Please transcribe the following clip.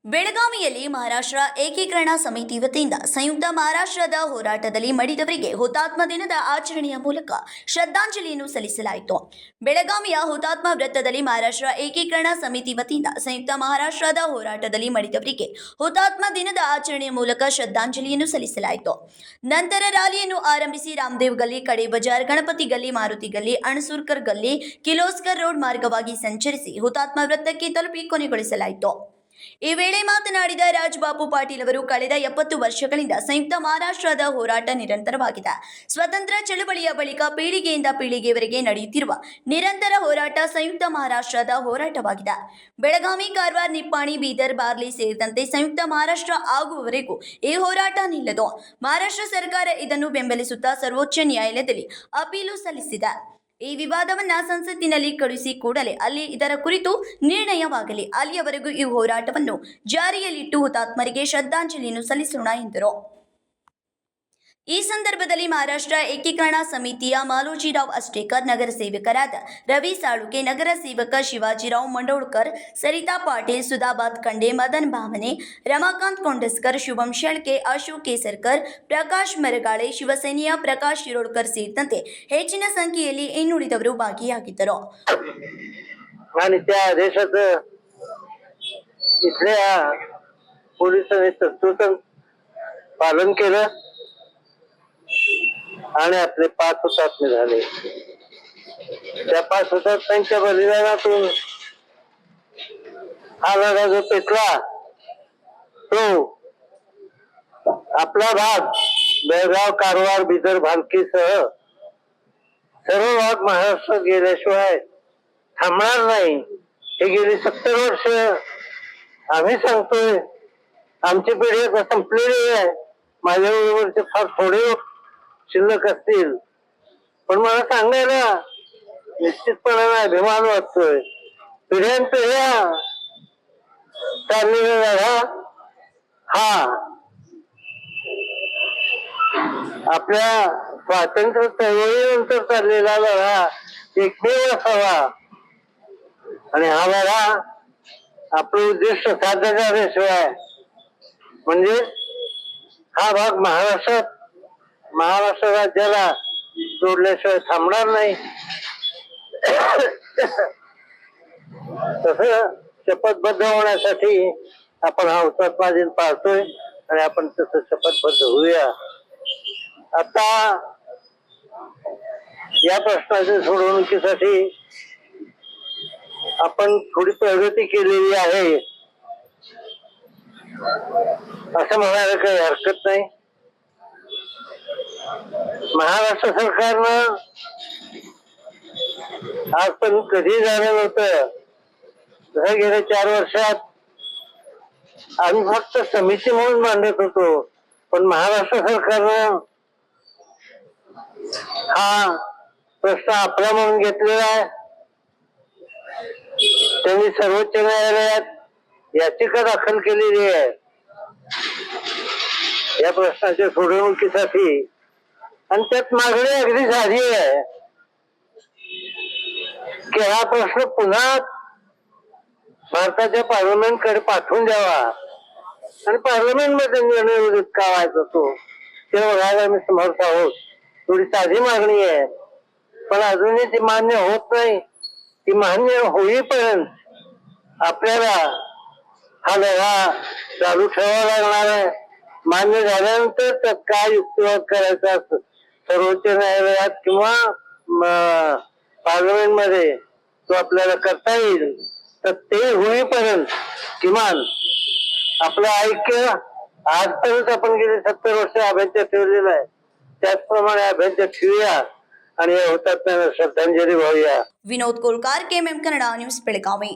ಬೆಳಗಾವಿಯಲ್ಲಿ ಮಹಾರಾಷ್ಟ್ರ ಏಕೀಕರಣ ಸಮಿತಿ ವತಿಯಿಂದ ಸಂಯುಕ್ತ ಮಹಾರಾಷ್ಟ್ರದ ಹೋರಾಟದಲ್ಲಿ ಮಡಿದವರಿಗೆ ಹುತಾತ್ಮ ದಿನದ ಆಚರಣೆಯ ಮೂಲಕ ಶ್ರದ್ಧಾಂಜಲಿಯನ್ನು ಸಲ್ಲಿಸಲಾಯಿತು. ಬೆಳಗಾವಿಯ ಹುತಾತ್ಮ ವೃತ್ತದಲ್ಲಿ ಮಹಾರಾಷ್ಟ್ರ ಏಕೀಕರಣ ಸಮಿತಿ ವತಿಯಿಂದ ಸಂಯುಕ್ತ ಮಹಾರಾಷ್ಟ್ರದ ಹೋರಾಟದಲ್ಲಿ ಮಡಿದವರಿಗೆ ಹುತಾತ್ಮ ದಿನದ ಆಚರಣೆಯ ಮೂಲಕ ಶ್ರದ್ಧಾಂಜಲಿಯನ್ನು ಸಲ್ಲಿಸಲಾಯಿತು. ನಂತರ ರ್ಯಾಲಿಯನ್ನು ಆರಂಭಿಸಿ ರಾಮದೇವ್ ಗಲ್ಲಿ, ಕಡೆ ಬಜಾರ್, ಗಣಪತಿ ಗಲ್ಲಿ, ಮಾರುತಿ ಗಲ್ಲಿ, ಅಣಸೂರ್ಕರ್ ಗಲ್ಲಿ, ಕಿಲೋಸ್ಕರ್ ರೋಡ್ ಮಾರ್ಗವಾಗಿ ಸಂಚರಿಸಿ ಹುತಾತ್ಮ ವೃತ್ತಕ್ಕೆ ತಲುಪಿ ಕೊನೆಗೊಳಿಸಲಾಯಿತು. ಈ ವೇಳೆ ಮಾತನಾಡಿದ ರಾಜಬಾಬು ಪಾಟೀಲ್ ಅವರು, ಕಳೆದ 70 ವರ್ಷಗಳಿಂದ ಸಂಯುಕ್ತ ಮಹಾರಾಷ್ಟ್ರದ ಹೋರಾಟ ನಿರಂತರವಾಗಿದೆ. ಸ್ವತಂತ್ರ ಚಳವಳಿಯ ಬಳಿಕ ಪೀಳಿಗೆಯಿಂದ ಪೀಳಿಗೆಯವರೆಗೆ ನಡೆಯುತ್ತಿರುವ ನಿರಂತರ ಹೋರಾಟ ಸಂಯುಕ್ತ ಮಹಾರಾಷ್ಟ್ರದ ಹೋರಾಟವಾಗಿದೆ. ಬೆಳಗಾವಿ, ಕಾರವಾರ, ನಿಪ್ಪಾಣಿ, ಬೀದರ್, ಬಾರ್ಲಿ ಸೇರಿದಂತೆ ಸಂಯುಕ್ತ ಮಹಾರಾಷ್ಟ್ರ ಆಗುವವರೆಗೂ ಈ ಹೋರಾಟ ನಿಲ್ಲದು. ಮಹಾರಾಷ್ಟ್ರ ಸರ್ಕಾರ ಇದನ್ನು ಬೆಂಬಲಿಸುತ್ತಾ ಸರ್ವೋಚ್ಚ ನ್ಯಾಯಾಲಯದಲ್ಲಿ ಅಪೀಲು ಸಲ್ಲಿಸಿದೆ. ಈ ವಿವಾದವನ್ನ ಸಂಸತ್ತಿನಲ್ಲಿ ಕಳುಹಿಸಿ ಕೂಡಲೇ ಅಲ್ಲಿ ಇದರ ಕುರಿತು ನಿರ್ಣಯವಾಗಲಿ. ಅಲ್ಲಿಯವರೆಗೂ ಈ ಹೋರಾಟವನ್ನು ಜಾರಿಯಲ್ಲಿಟ್ಟು ಹುತಾತ್ಮರಿಗೆ ಶ್ರದ್ಧಾಂಜಲಿಯನ್ನು ಸಲ್ಲಿಸೋಣ ಎಂದರು. ಈ ಸಂದರ್ಭದಲ್ಲಿ ಮಹಾರಾಷ್ಟ್ರ ಏಕೀಕರಣ ಸಮಿತಿಯ ಮಾಲೋಜಿರಾವ್ ಅಷ್ಟೇಕರ್, ನಗರ ಸೇವಕರಾದ ರವಿ ಸಾಳುಕೆ, ನಗರ ಸೇವಕ ಶಿವಾಜಿರಾವ್ ಮಂಡೋಳ್ಕರ್, ಸರಿತಾ ಪಾಟೀಲ್, ಸುಧಾ ಬಾತ್ಕಂಡೆ, ಮದನ್ ಭಾಮನೆ, ರಮಾಕಾಂತ್ ಕೊಂಡಸ್ಕರ್, ಶುಭಂ ಶೆಳ್ಕೆ, ಅಶೋಕ್ ಕೇಸರ್ಕರ್, ಪ್ರಕಾಶ್ ಮರಗಾಳೆ, ಶಿವಸೇನೆಯ ಪ್ರಕಾಶ್ ಶಿರೋಡ್ಕರ್ ಸೇರಿದಂತೆ ಹೆಚ್ಚಿನ ಸಂಖ್ಯೆಯಲ್ಲಿ ಇನ್ನುಳಿದವರು ಭಾಗಿಯಾಗಿದ್ದರು. पालन केलं आणि आपले 5 हुतात्मे झाले. त्या 5 हुतात्म्यांच्या बलिदानातून हा लढा जो पेटला तो आपला भाग बेळगाव, कारवार, बिदर, भालकीसह सर्व भाग महाराष्ट्रात गेल्याशिवाय थांबणार नाही. हे गेली 70 वर्ष आम्ही सांगतोय. आमची पिढी आता संपलेली आहे. माझ्याबरोबरचे फार थोडे शिल्लक असतील, पण मला सांगायला निश्चितपणाने अभिमान वाटतोय. पिढ्यानपिढ्या चाललेला लढा हा आपल्या स्वातंत्र्य चळवळीनंतर चाललेला लढा एकमेव असावा आणि हा लढा आपलं उद्दिष्ट साध्य झाल्याशिवाय म्हणजे हा भाग महाराष्ट्र राज्याला जोडल्याशिवाय थांबणार नाही. तसं शपथबद्ध होण्यासाठी आपण हा हुतात्मा दिन पाळतोय आणि आपण तसं शपथबद्ध होऊया. आता या प्रश्नाच्या सोडवणुकीसाठी आपण थोडी प्रगती केलेली आहे असं म्हणायला काही हरकत नाही. महाराष्ट्र सरकारनं आज पण कधी झालं नव्हतं. जसं गेल्या 4 वर्षात आम्ही फक्त समिती म्हणून मांडत होतो, पण महाराष्ट्र सरकारनं हा प्रश्न आपला म्हणून घेतलेला आहे. त्यांनी सर्वोच्च न्यायालयात याचिका दाखल केलेली आहे या प्रश्नाच्या सोडवणुकीसाठी आणि त्यात मागणी अगदी साधी आहे की हा प्रश्न पुन्हा भारताच्या पार्लमेंटकडे पाठवून द्यावा आणि पार्लमेंटमध्ये निर्णय का व्हायचा तो ते बघायला आम्ही समर्थ आहोत. थोडी साधी मागणी आहे, पण अजूनही ती मान्य होत नाही. ती मान्य होईपर्यंत आपल्याला हा लढा चालू ठेवावा लागणार आहे. मान्य झाल्यानंतर त्यात काय युक्तिवाद करायचा सर्वोच्च न्यायालयात किंवा पार्लमेंट मध्ये तो आपल्याला करता येईल. तर ते होईपर्यंत किमान आपलं ऐक्य आजपर्यंत आपण गेले 70 वर्ष अभ्यंतर ठेवलेलं आहे, त्याचप्रमाणे अभ्यंतर ठेवूया आणि या हुतात्म्यांना श्रद्धांजली वाहूया. विनोद कोलकार, KMM कन्नಡ न्यूज, बेळगावी.